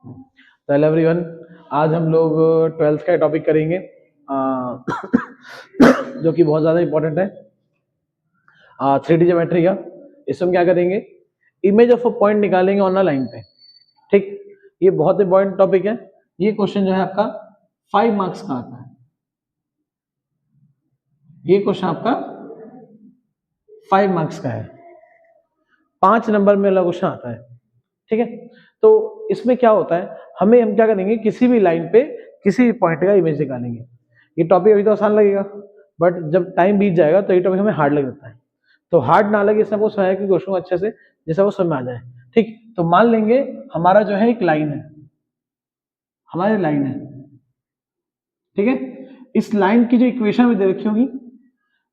तो hello everyone, आज हम लोग 12th का टॉपिक करेंगे जो कि बहुत ज़्यादा इम्पोर्टेंट है, 3D ज्योमेट्री का। इसमें क्या करेंगे, इमेज ऑफ अ पॉइंट निकालेंगे ऑन अ लाइन पे। ठीक, ये बहुत इंपॉर्टेंट टॉपिक है। ये क्वेश्चन जो है आपका 5 मार्क्स का आता है। ये क्वेश्चन आपका 5 मार्क्स का है, 5 नंबर में वाला क्वेश्चन आता है। ठीक है, तो इसमें क्या होता है, हम क्या करेंगे, किसी भी लाइन पे किसी भी पॉइंट का इमेज निकालेंगे। ये टॉपिक अभी तो आसान लगेगा, बट जब टाइम बीत जाएगा तो ये टॉपिक हमें हार्ड लग जाता है। तो हार्ड ना लगे, इससे आपको समझ कि क्वेश्चन अच्छे से जैसे वो समझ में आ जाए। ठीक, तो मान लेंगे हमारा जो है एक लाइन है, हमारी लाइन है। ठीक है, इस लाइन की जो इक्वेशन में दे रखी होगी,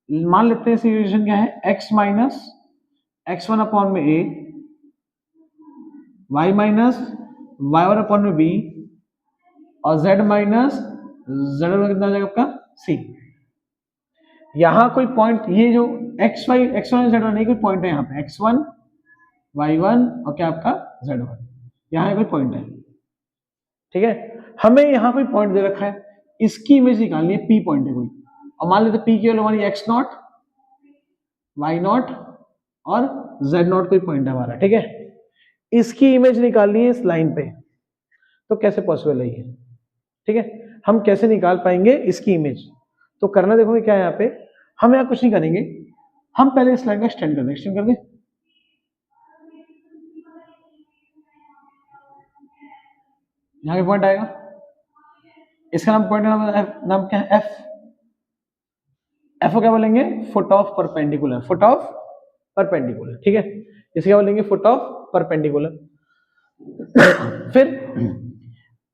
मान लेते हैं इस इक्वेशन क्या है, x माइनस x1 अपॉन में a, y minus y1 upon में b, और z माइनस z1 कितना आ जाएगा आपका c। यहाँ कोई पॉइंट, ये जो x1 z1 नहीं, कोई पॉइंट है यहाँ पे x1 y1 और क्या आपका z1, यहाँ कोई पॉइंट है। ठीक है, हमें यहाँ कोई पॉइंट दे रखा है, इसकी इमेज निकालनी है, p पॉइंट है कोई, और मान लेते p की वैल्यू हमारी x0 y0 और z0 कोई पॉइंट है हमारा। ठीक है, इसकी इमेज निकालनी है इस लाइन पे, तो कैसे पॉसिबल है ये। ठीक है, हम कैसे निकाल पाएंगे इसकी इमेज। तो करना देखोगे क्या है, यहाँ पे हम यहाँ कुछ नहीं करेंगे, हम पहले इस लाइन का एक्सटेंड कर दें। एक्सटेंड कर दें, यहाँ पे पॉइंट आएगा, इसका नाम पॉइंट नाम क्या है, एफ। एफ को क्या बोलेंगे, foot of perpendicular, foot of perpendicular. ठीक है, इसे क्या बोलेंगे, फुट ऑफ परपेंडिकुलर। फिर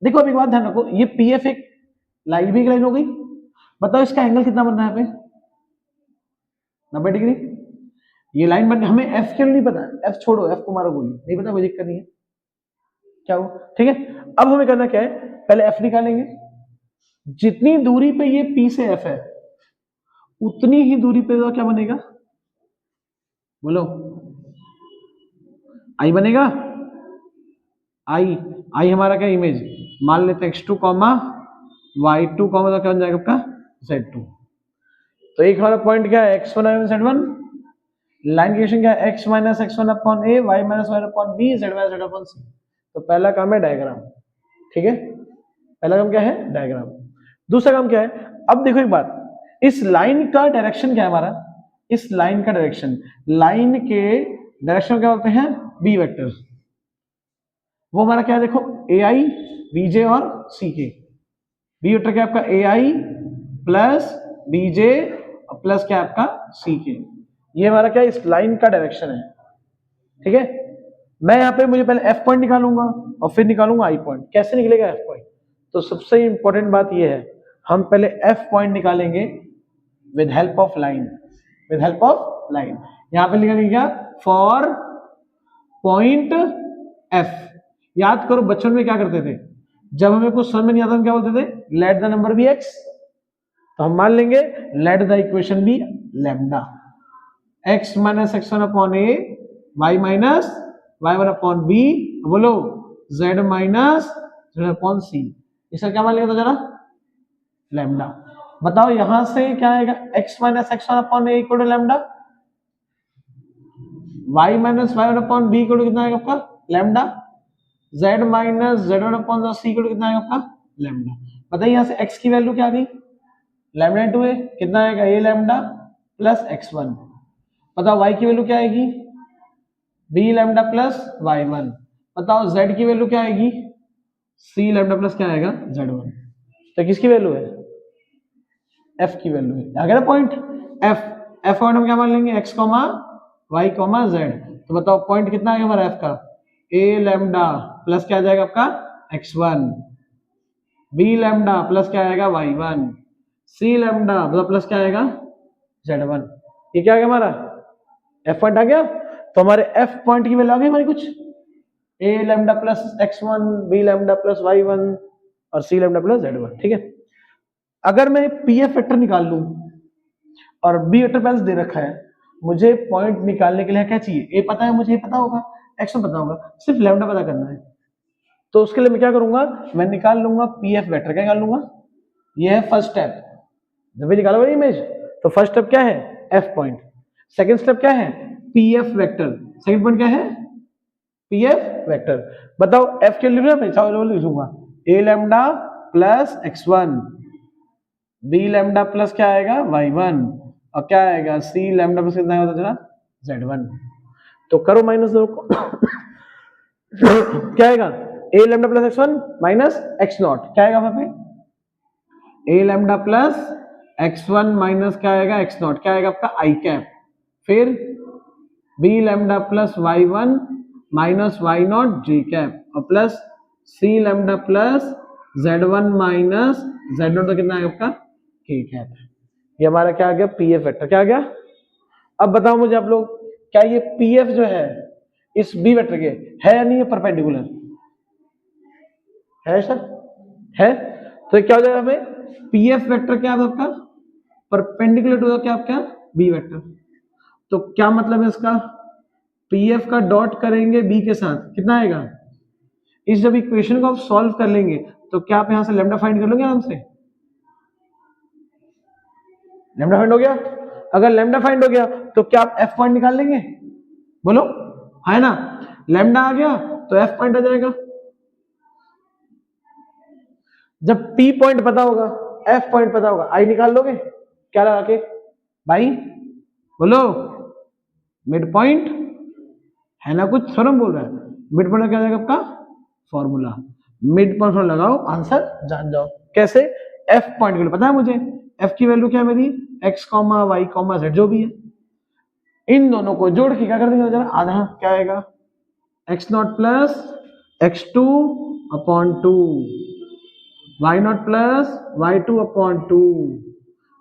देखो, अब एक बात ध्यान रखो, ये पी एफ एक लाइन भी एक लाइन हो गई। बताओ इसका एंगल कितना बनना है यहाँ पे, 90 डिग्री। ये लाइन बनने, हमें एफ के लिए नहीं पता, एफ छोड़ो, एफ को मारो गोली, नहीं पता, कोई दिक्कत नहीं है, क्या हो। ठीक है, अब हमें करना क्या है, पहले एफ निकालेंगे। जितनी दूरी पे ये पी से एफ है, उतनी ही दूरी पे क्या बनेगा, बोलो, आई बनेगा। आई, आई हमारा क्या इमेज, मान लेते हैं x2 कॉमा y2 कॉमा, तो क्या बन जाएगा आपका z2। तो एक हमारा पॉइंट क्या है, x1 z1। लाइन की इक्वेशन क्या है, x minus x1 upon a, y minus y upon b, z minus z upon c। तो पहला काम है डायग्राम। ठीक है, पहला काम क्या है, डायग्राम। दूसरा काम क्या है, अब देखो एक बात, इस लाइन का डायरेक्शन क्या है हमारा, इस लाइन का डायरेक्शन, लाइन के डायरेक्शन क्या बोलते हैं, बी वेक्टर। वो हमारा क्या है, देखो ए आई, बीजे और सी के। बी वेक्टर क्या आपका ए आई प्लस बीजे प्लस क्या आपका सी के। ये हमारा क्या, इस लाइन का डायरेक्शन है। ठीक है, मैं यहाँ पे मुझे पहले एफ पॉइंट निकालूंगा और फिर निकालूंगा आई पॉइंट। कैसे निकलेगा एफ पॉइंट, तो सबसे इंपॉर्टेंट बात ये है, हम पहले एफ पॉइंट निकालेंगे with help of line, with help of line. यहाँ पे निकालेंगे क्या, फॉर पॉइंट एफ। याद करो बचपन में क्या करते थे, जब हमें कुछ समझ में नहीं आता हम क्या बोलते थे, let the number be x. तो हम मान लेंगे let the equation be lambda, x minus x one upon a, y minus y one upon b, बोलो z minus z upon c. इसका क्या मान लेंगे तो जरा, लैम्डा। बताओ यहां से क्या आएगा, x minus x one upon a equal to lambda, y minus y one upon b equal to कितना आएगा आपका lambda, z minus z one upon c equal to कितना आएगा आपका लैम्डा। बताइए यहाँ से x की वैल्यू क्या आ गई, लैम्डा टू है, कितना आएगा ए लैम्डा प्लस x1। बताओ y की वैल्यू क्या आएगी, b लैम्डा प्लस y1। बताओ z की वैल्यू क्या आएगी, c लैम्डा प्लस क्या आएगा z1। तो किसकी वैल्यू है, f की वैल्यू है। आ गया ना पॉइंट, f, f पॉइंट हम क्या मान लेंगे, x comma y comma z। तो बताओ पॉइंट कितना आ गया हमारा f का, a लैम्डा प्लस क्या आ जाएगा आपका x1, b लैम्डा प्लस क्या आएगा y1, c लैम्डा प्लस क्या आएगा z1। ये क्या आ गया हमारा f पॉइंट आ गया। तो हमारे f पॉइंट की वैल्यू आ गई हमारी कुछ, a lambda plus x1, b lambda plus y1 और c लैम्डा प्लस z1। ठीक है, अगर मैं pf वेक्टर निकाल लूं और b वेक्टर पहले दे रखा है, मुझे पॉइंट निकालने के लिए क्या चाहिए, a पता है मुझे, पता होगा x1 पता होगा, सिर्फ लैम्डा पता करना है। तो उसके लिए मैं क्या करूंगा, मैं निकाल लूंगा पी एफ वेक्टर। क्या निकाल लूंगा, ये है फर्स्ट स्टेप। जब भी निकालो इमेज तो फर्स्ट स्टेप क्या है, एफ पॉइंट। सेकंड स्टेप क्या है, P F vector. Second point क्या है, पी एफ वेक्टर। बताओ एफ के लिए मैं लिखूंगा A lambda plus x1, B lambda plus क्या आएगा y1, और क्या आएगा सी लैम्डा प्लस कितना होता चला z1। तो करो माइनस दो को क्या आएगा, A lambda plus x1 minus x naught, क्या आएगा वहां पे, ए लैम्डा प्लस x1 माइनस क्या आएगा x नॉट, क्या आएगा आपका आई कैप। फिर B lambda plus y1 minus Y naught J cap, और plus C lambda plus z1 minus z naught, तो कितना आएगा आपका के कैप। ये हमारा क्या आ गया, पी एफ वेक्टर। क्या आ गया, अब बताओ मुझे आप लोग, क्या ये पी एफ जो है इस बी वेक्टर के है या नहीं है परपेंडिकुलर, है सर, है। तो क्या हो जाएगा हमें, पी एफ वेक्टर क्या है आपका, परपेंडिकुलर टू क्या आपका बी वेक्टर। तो क्या मतलब है इसका, पी एफ का डॉट करेंगे बी के साथ, कितना आएगा, इस जब इक्वेशन को आप सॉल्व कर लेंगे तो क्या आप यहां से लैम्डा फाइंड कर लोगे आराम से, लैम्डा फाइंड हो गया। अगर लैम्डा फाइंड हो गया तो क्या आप एफ पॉइंट निकाल लेंगे, बोलो, है ना। लैम्डा आ गया तो एफ पॉइंट आ जाएगा। जब पी पॉइंट पता होगा, एफ पॉइंट पता होगा, आई निकाल लोगे क्या लगा के भाई, बोलो, मिड पॉइंट है ना, कुछ स्वरम बोल रहा है, मिड पॉइंट क्या जाएगा आपका फॉर्मूला, मिड पॉइंट लगाओ आंसर जान जाओ। कैसे, एफ पॉइंट के लिए पता है मुझे, एफ की वैल्यू क्या है मेरी, x comma y comma z जो भी है, इन दोनों को जोड़ के क्या कर देंगे जरा, आधा क्या आएगा, x not plus x two upon two, y not plus y two upon two,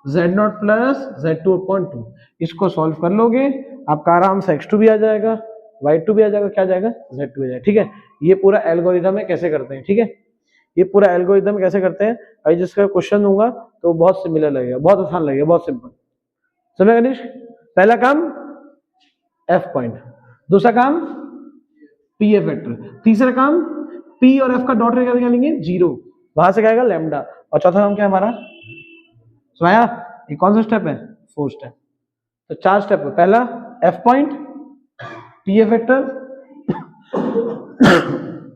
z not plus z two upon two. इसको सॉल्व कर लोगे आपका आराम से एक्स टू भी आ जाएगा, वाई टू भी आ जाएगा, क्या आ जाएगा जेड टू आ जाएगा। ठीक है, ये पूरा एल्गोरिथम है कैसे करते हैं, ठीक है, ये पूरा एल्गोरिथम कैसे करते हैं। अभी जिसका क्वेश्चन दूंगा तो बहुत सिमिलर लगेगा, बहुत आसान लगेगा, बहुत सिंपल। समझ गणेश, पहला काम एफ पॉइंट, दूसरा काम पी एफ वेक्टर, तीसरा काम पी और एफ का डॉट क्या निकालेंगे जीरो, वहां से क्या आएगा लैम्डा, और चौथा काम क्या है हमारा, सुनाया, ये कौन सा स्टेप है, फोर्थ स्टेप। तो चार स्टेप है, पहला F point, P F vector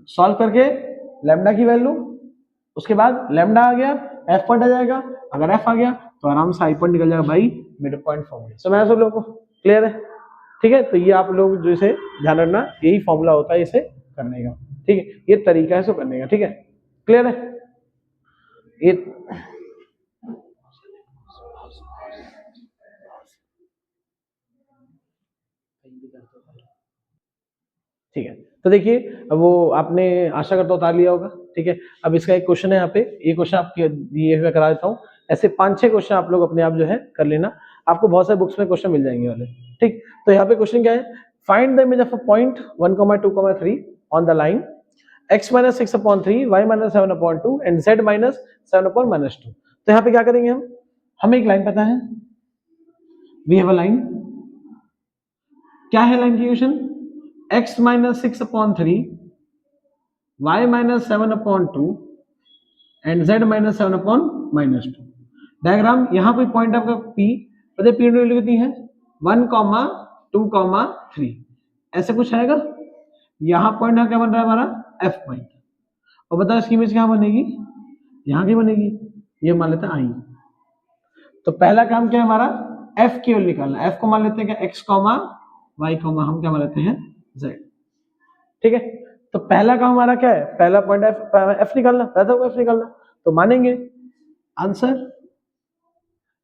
solve करके लैम्डा की वैल्यू, उसके बाद लैम्डा आ गया एफ पॉइंट आ जाएगा, अगर एफ आ गया तो आराम से आई पॉइंट निकल जाएगा भाई, मिड पॉइंट फॉर्मूला। समझ सब लोगों को, क्लियर है, ठीक है। तो ये आप लोग जो इसे ध्यान रखना, यही फॉर्मूला होता है इसे करने का, ठीक है, ये तरीका है इसको करने का, ठीक है, क्लियर है। ये ठीक है, तो देखिए अब वो आपने आशा करता उतार लिया होगा, ठीक है। अब इसका एक क्वेश्चन है यहाँ पे, ये क्वेश्चन आपके ये मैं करा देता हूँ, ऐसे 5-6 क्वेश्चन आप लोग अपने आप जो है कर लेना, आपको बहुत सारे बुक्स में क्वेश्चन मिल जाएंगे वाले, ठीक। तो यहाँ पे क्वेश्चन क्या है, find the image of a point 1,2,3 on the line x minus 6/3, y minus 7/2 and z minus 7/2। तो यहाँ पे क्या करेंगे हम, हमें एक लाइन पता है, वी हैव अ लाइन, क्या है लाइन की equation, x minus 6/3, y minus 7/2 and z minus 7/2। Diagram, यहाँ पे पॉइंट आपका p, पता है p वैल्यू कितनी है 1,2,3, ऐसे कुछ आएगा। यहाँ पॉइंट क्या बन रहा है हमारा f पॉइंट, और बताओ इसकी इमेज क्या बनेगी, यहाँ की बनेगी, ये मान लेते हैं आई। तो पहला काम क्या है हमारा, f की वैल्यू निकालना, f को मान लेते हैं क्या x कॉमा y कॉमा हम क्या मान लेते हैं z, ठीक है। तो पहला काम हमारा क्या है, पहला पॉइंट f निकालना, पहला f निकालना, तो मानेंगे answer,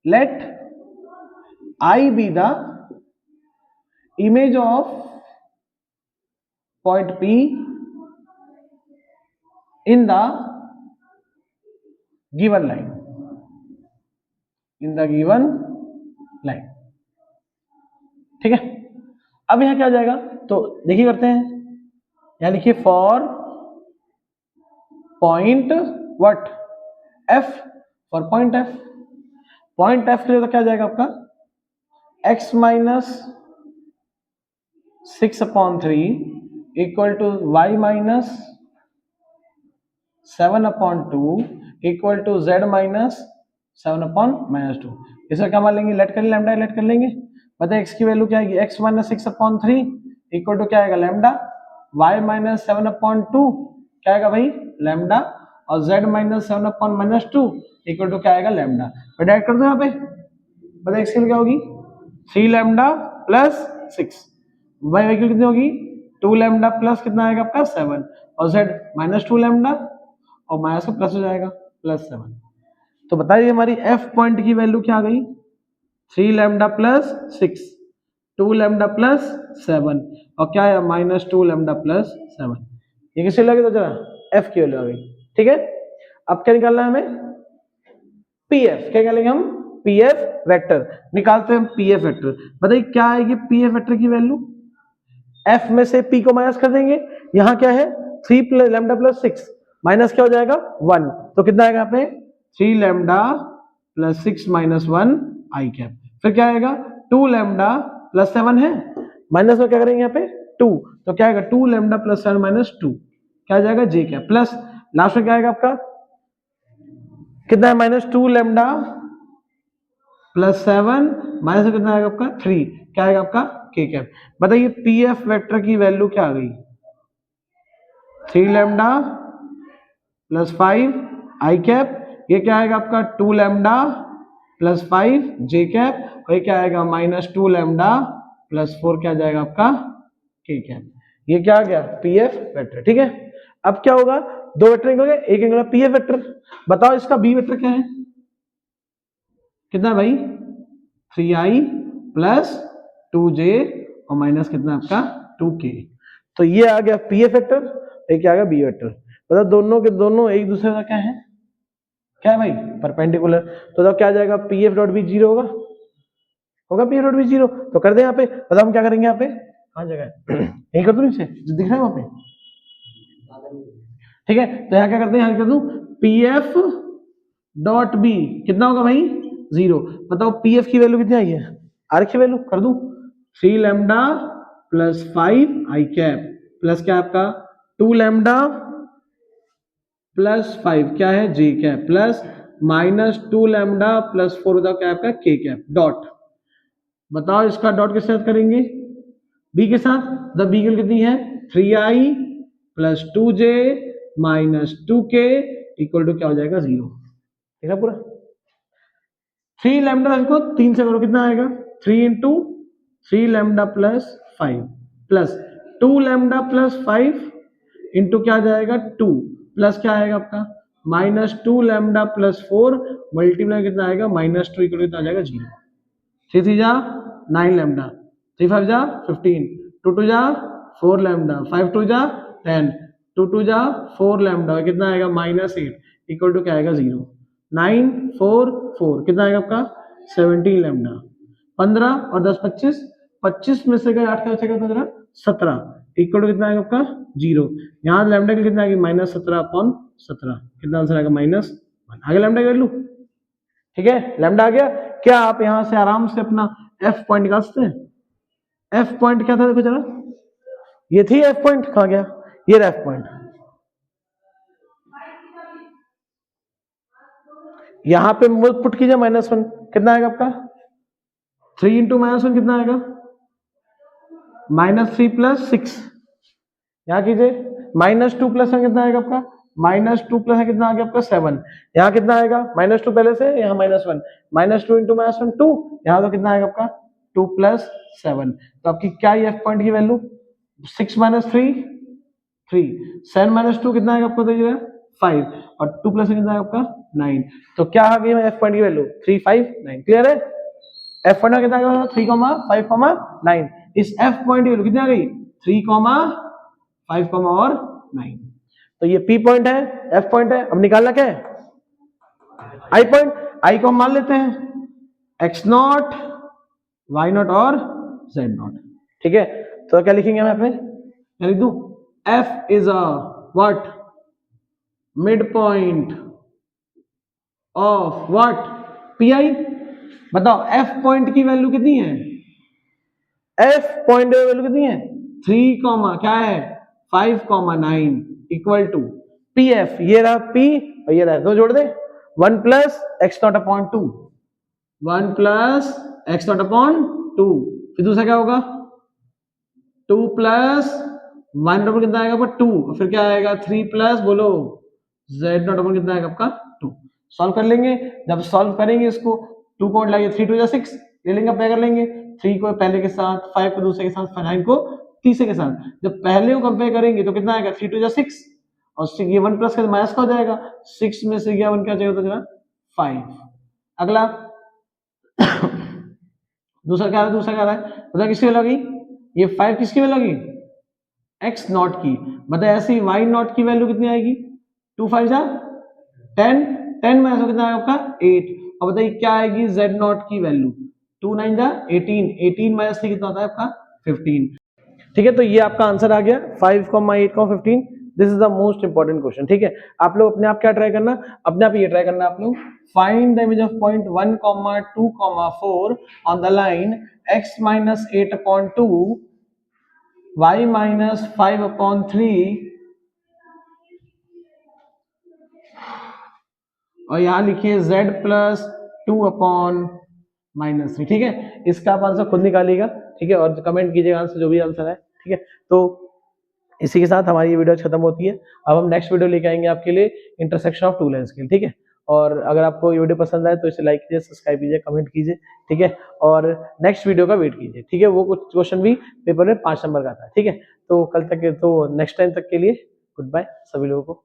let I be the image of point P in the given line, in the given line, ठीक है। अब यहां क्या आ जाएगा, तो देखिए करते हैं, यहां लिखिए for point what F, for point F, point F के लिए तो क्या जाएगा आपका x minus 6/3 equal to y minus 7/2 equal to z minus 7/-2। इसका क्या मान लेंगे, लेट कर लैम्डा लेट कर लेंगे। बताइए x की वैल्यू क्या आएगी, x माइनस 6/3 इक्वल टू क्या आएगा लैम्डा, y माइनस 7/2 क्या आएगा भाई लैम्डा, और z माइनस 7/-2 इक्वल टू क्या आएगा लैम्डा। मैं डायरेक्ट कर दूं यहाँ पे, बताइए x की क्या होगी 3 लैम्डा प्लस 6, y वैल्यू कितनी होगी 2 लैम्डा प्लस कितना आएगा आपका 7, और z माइनस 2 लैम्डा और माइनस का प्लस हो जाएगा प्लस 7। तो बताइए हमारी f पॉइंट की वैल्यू क्या आ गई 3 लैम्डा प्लस 6, 2 लैम्डा प्लस 7 और क्या है माइनस 2 लैम्डा प्लस 7। ये किससे लगे तो जरा f की वैल्यू आ गई। ठीक है, अब क्या निकालना है हमें pf, क्या निकालेंगे हम pf वेक्टर, निकालते हैं pf वेक्टर। बताइए क्या आएगी pf वेक्टर की वैल्यू, f में से p को माइनस कर देंगे, यहाँ क्या है 3 प्लस लैम्डा प्लस 6 माइनस क्या हो जाएगा 1, तो कितना आएगा यहाँ पे 3 लैम्डा प्लस 6 माइनस 1 आई कैप, फिर क्या आएगा 2 लैम्डा प्लस 7 है, माइनस में क्या करेंगे यहाँ पे 2, तो क्या आएगा 2 लैम्डा प्लस 7 माइनस 2 क्या आ जाएगा जे कैप, प्लस लास्ट में क्या आएगा आपका कितना है माइनस 2 लैम्डा प्लस 7 माइनस में कितना आएगा आपका 3 क्या आएगा आपका के कैप। बताइए पीएफ वेक्टर की वैल्यू क्या आ गई 3 लैम्डा प्लस 5 आई कैप, ये क्या आएगा आपका 2 लैम्डा प्लस 5 जे कैप, और ये क्या आएगा माइनस 2 लैम्डा प्लस 4 क्या जाएगा आपका के कैप। ये क्या आ गया पीएफ वेक्टर। ठीक है, अब क्या होगा दो वेक्टर निकलोगे, एक निकला पीएफ वेक्टर। बताओ इसका बी वेक्टर क्या है, कितना भाई 3i प्लस 2j और माइनस कितना आपका 2k। तो ये आ गया पीएफ वेक्टर, ये क्या आ गया बी वेक्टर। मतलब दोनों के दोनों एक दूसरे का क्या है, क्या है भाई परपेंडिकुलर। तो तब क्या आ जाएगा पीएफ डॉट बी जीरो होगा, होगा पीएफ डॉट बी जीरो। तो कर दे यहाँ पे, बताओ हम क्या करेंगे यहाँ पे, हाँ जगह यही कर दूं नीचे जो दिख रहा है वहां पे। ठीक है, तो यहाँ क्या करते हैं, यहाँ कर दूं पीएफ डॉट बी कितना होगा भाई 0। बताओ पीएफ की वैल्यू कितनी आई है, आर की वैल्यू कर दूं 3 lambda plus 5 I cap plus क्या आपका 2 लैम्डा प्लस 5 क्या है J cap plus minus 2 lambda plus 4 बताओ क्या आपका के कैप डॉट। बताओ इसका डॉट किसके साथ करेंगे बी के साथ, द बी की कितनी है 3i plus 2j minus 2k equal to क्या हो जाएगा 0। ठीक है पूरा 3 लैम्डा इसको 3 से करो कितना आएगा 3 into 3 lambda plus 5 plus 2 lambda plus 5 into क्या आ जाएगा 2 प्लस क्या आएगा आपका माइनस 2 लैम्डा प्लस 4 मल्टीप्लाई कितना आएगा माइनस 2 इक्वल कितना आ जाएगा 0। 3 3 जा 9 लैम्डा 3 5 जा 15 2 2 जा 4 लैम्डा 5 2 जा 10 2 2 जा 4 लैम्डा कितना आएगा माइनस 8 इक्वल टू क्या आएगा 0। 9 4 4 कितना आएगा आपका 17 लैम्डा 15 और 10 25 25 में से 8 का बचेगा तो 17 इक्वल टू कितना आएगा आपका 0। यहाँ लैम्डा की कितना आएगी माइनस 17/17 कितना आंसर आएगा माइनस 1 आगे लैम्डा की वैल्यू। ठीक है लैम्डा आ गया। क्या आप यहां से आराम से अपना एफ पॉइंट निकाल सकते हैं। एफ पॉइंट क्या था देखो जरा, ये थी एफ पॉइंट, कहां गया ये एफ पॉइंट, यहां पे पुट कीजिए -1 कितना आएगा आपका 3 इंटू -1 कितना आएगा -3 प्लस 6, यहां कीजिए -2 प्लस 1 कितना आएगा आपका -2 प्लस है कितना आ गया आपका 7, यहाँ कितना आएगा -2 पहले से यहाँ -1 -2 इंटू -1 2, यहाँ तो कितना आएगा आपका 2 प्लस 7। तो आपकी क्या है एफ पॉइंट की वैल्यू 6 माइनस 3 3 7 माइनस 2 कितना आएगा आपको देखिएगा 5 और 2 प्लस कितना आएगा आपका 9। तो क्या आ गई एफ पॉइंट की वैल्यू 3 5 9 क्लियर है। एफ पॉइंट कितना आएगा 3 5 9, इस एफ पॉइंट की वैल्यू कितनी आ गई 3 5 और 9। तो ये पी पॉइंट है एफ पॉइंट है। अब निकालना क्या है आई पॉइंट, आई को हम मान लेते हैं x नॉट y नॉट और z नॉट। ठीक है तो क्या लिखेंगे हम यहाँ पे, मैं लिख दूं f is a what mid point of what pi। बताओ f पॉइंट की वैल्यू कितनी है, f पॉइंट की वैल्यू कितनी है 3 क्या है 5 9 इक्वल टू पी एफ, ये रहा पी और ये रहा, तो जोड़ दे 1 plus x not upon 2, 1 plus x not upon 2, फिर दूसरा क्या होगा 2 प्लस 1 डबल कितना आएगा आपका 2, फिर क्या आएगा 3 प्लस बोलो z नॉट अपॉन कितना आएगा आपका 2। सॉल्व कर लेंगे, जब सॉल्व करेंगे इसको 2 को लाइए 3 2 जा 6 ले लेंगे, कंपेयर कर लेंगे 3 को पहले के साथ, 5 को दूसरे के साथ, 9 को तीसरे के साथ, जब पहले को कंपेयर करेंगे तो कितना आएगा 3 2 जा 6 और ये 1 प्लस का माइनस का हो जाएगा, 6 में से गया 1 क्या चाहिए, तो जरा 5। अगला दूसरा क्या है, दूसरा क्या है मतलब किसकी वैल्यू लगी, ये 5 किसकी वैल्यू लगी x नॉट की, मतलब ऐसे ही y नॉट की वैल्यू कितनी आएगी 2 5 जा 10, 10 माइनस कितना आएगा आपका 8, और बताइए क्या आएगी z नॉट की वैल्यू 2 9 जा 18, 18 माइनस 3 कितना होता है आपका 15। ठीक है, तो ये आपका आंसर आ गया 5, 8, 15। This is the most important question. ठीक है, आप लोग अपने आप क्या ट्राई करना, अपने आप ये ट्राई करना आप लोग, find the image of point 1, 2, 4 on the line x minus 8 upon 2, y minus 5 upon 3 और यहां लिखिए z प्लस 2 अपॉन माइनस 3। ठीक है, इसका आप आंसर खुद निकालिएगा। ठीक है, और कमेंट कीजिएगा आंसर जो भी आंसर है। ठीक है, तो इसी के साथ हमारी ये वीडियो खत्म होती है। अब हम नेक्स्ट वीडियो लेके आएंगे आपके लिए इंटरसेक्शन ऑफ टू लाइन्स के लिए। ठीक है, और अगर आपको ये वीडियो पसंद आए तो इसे लाइक कीजिए, सब्सक्राइब कीजिए, कमेंट कीजिए। ठीक है, और नेक्स्ट वीडियो का वेट कीजिए। ठीक है, वो कुछ क्वेश्चन भी पेपर में 5 नंबर का था। ठीक है, तो कल तक के, तो नेक्स्ट टाइम तक के लिए गुड बाय सभी लोगों को।